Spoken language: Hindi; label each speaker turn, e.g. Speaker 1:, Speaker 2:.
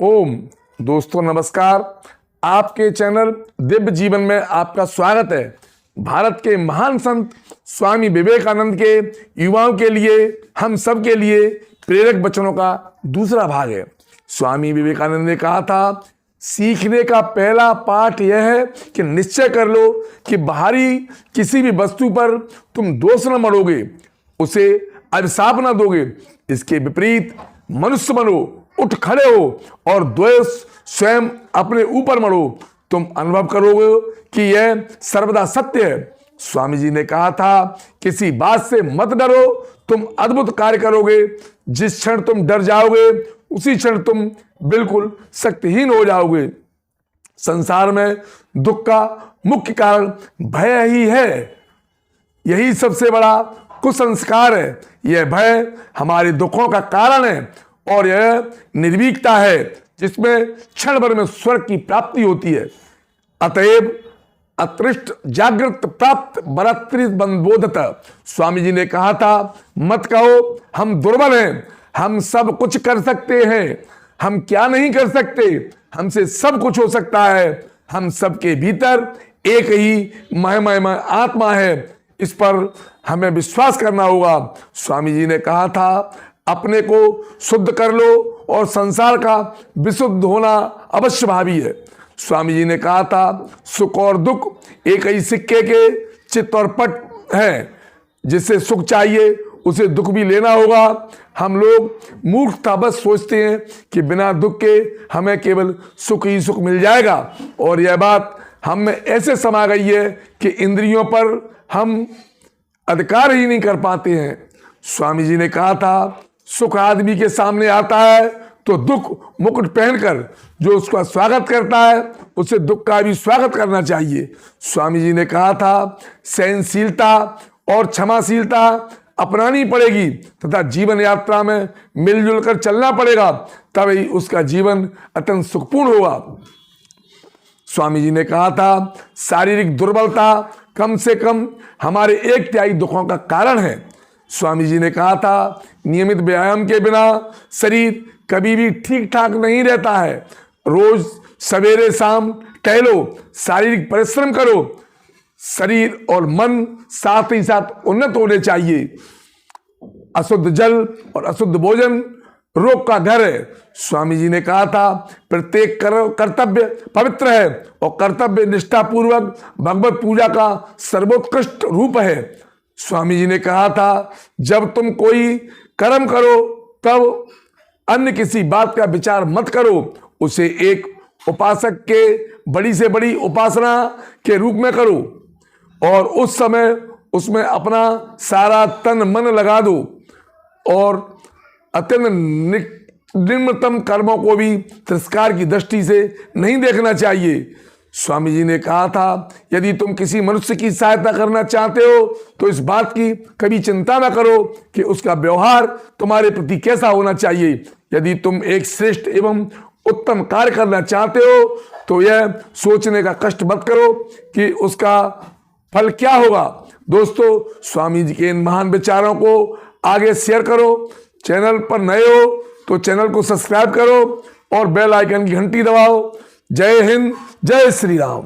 Speaker 1: ओम। दोस्तों नमस्कार, आपके चैनल दिव्य जीवन में आपका स्वागत है। भारत के महान संत स्वामी विवेकानंद के युवाओं के लिए, हम सब के लिए प्रेरक वचनों का दूसरा भाग है। स्वामी विवेकानंद ने कहा था, सीखने का पहला पाठ यह है कि निश्चय कर लो कि बाहरी किसी भी वस्तु पर तुम दोष न मढ़ोगे, उसे अभिशाप न दोगे। इसके विपरीत मनुष्य बनो, उठ खड़े हो और द्वेष स्वयं अपने ऊपर मढ़ो। तुम अनुभव करोगे कि यह सर्वदा सत्य है। स्वामी जी ने कहा था, किसी बात से मत डरो, तुम अद्भुत कार्य करोगे। जिस क्षण तुम डर जाओगे उसी क्षण तुम बिल्कुल शक्तिहीन हो जाओगे। संसार में दुख का मुख्य कारण भय ही है। यही सबसे बड़ा कुसंस्कार है। यह भय हमारे दुखों का कारण है और यह निर्भीकता है जिसमें क्षण भर में स्वर्ग की प्राप्ति होती है। अतएव अतृष्ट जागृत प्राप्त बरत्रित बंधबोधत। स्वामी जी ने कहा था, मत कहो हम दुर्बल हैं, हम सब कुछ कर सकते हैं। हम क्या नहीं कर सकते, हमसे सब कुछ हो सकता है। हम सबके भीतर एक ही महमय आत्मा है, इस पर हमें विश्वास करना होगा। स्वामी जी ने कहा था, अपने को शुद्ध कर लो और संसार का विशुद्ध होना अवश्य भावी है। स्वामी जी ने कहा था, सुख और दुख एक ही सिक्के के चित्त और पट है। जिसे सुख चाहिए उसे दुख भी लेना होगा। हम लोग मूर्खता बस सोचते हैं कि बिना दुख के हमें केवल सुख ही सुख मिल जाएगा, और यह बात हम में ऐसे समा गई है कि इंद्रियों पर हम अधिकार ही नहीं कर पाते हैं। स्वामी जी ने कहा था, सुख आदमी के सामने आता है तो दुख मुकुट पहनकर जो उसका स्वागत करता है उसे दुख का भी स्वागत करना चाहिए। स्वामी जी ने कहा था, सहनशीलता और क्षमाशीलता अपनानी पड़ेगी तथा जीवन यात्रा में मिलजुल कर चलना पड़ेगा, तभी उसका जीवन अत्यंत सुखपूर्ण होगा। स्वामी जी ने कहा था, शारीरिक दुर्बलता कम से कम हमारे 1/3 दुखों का कारण है। स्वामी जी ने कहा था, नियमित व्यायाम के बिना शरीर कभी भी ठीक ठाक नहीं रहता है। रोज सवेरे शाम टहलो, शारीरिक परिश्रम करो। शरीर और मन साथ ही साथ उन्नत होने चाहिए। अशुद्ध जल और अशुद्ध भोजन रोग का घर है। स्वामी जी ने कहा था, प्रत्येक कर्तव्य पवित्र है और कर्तव्य निष्ठापूर्वक भगवत पूजा का सर्वोत्कृष्ट रूप है। स्वामी जी ने कहा था, जब तुम कोई कर्म करो तब अन्य किसी बात का विचार मत करो, उसे एक उपासक के बड़ी से बड़ी उपासना के रूप में करो और उस समय उसमें अपना सारा तन मन लगा दो, और अत्यंत निम्नतम कर्मों को भी तिरस्कार की दृष्टि से नहीं देखना चाहिए। स्वामी जी ने कहा था, यदि तुम किसी मनुष्य की सहायता करना चाहते हो तो इस बात की कभी चिंता न करो कि उसका व्यवहार तुम्हारे प्रति कैसा होना चाहिए। यदि तुम एक श्रेष्ठ एवं उत्तम कार्य करना चाहते हो तो यह सोचने का कष्ट मत करो कि उसका फल क्या होगा। दोस्तों, स्वामी जी के इन महान विचारों को आगे शेयर करो। चैनल पर नए हो तो चैनल को सब्सक्राइब करो और बेल आइकन की घंटी दबाओ। जय हिंद, जय श्री राम।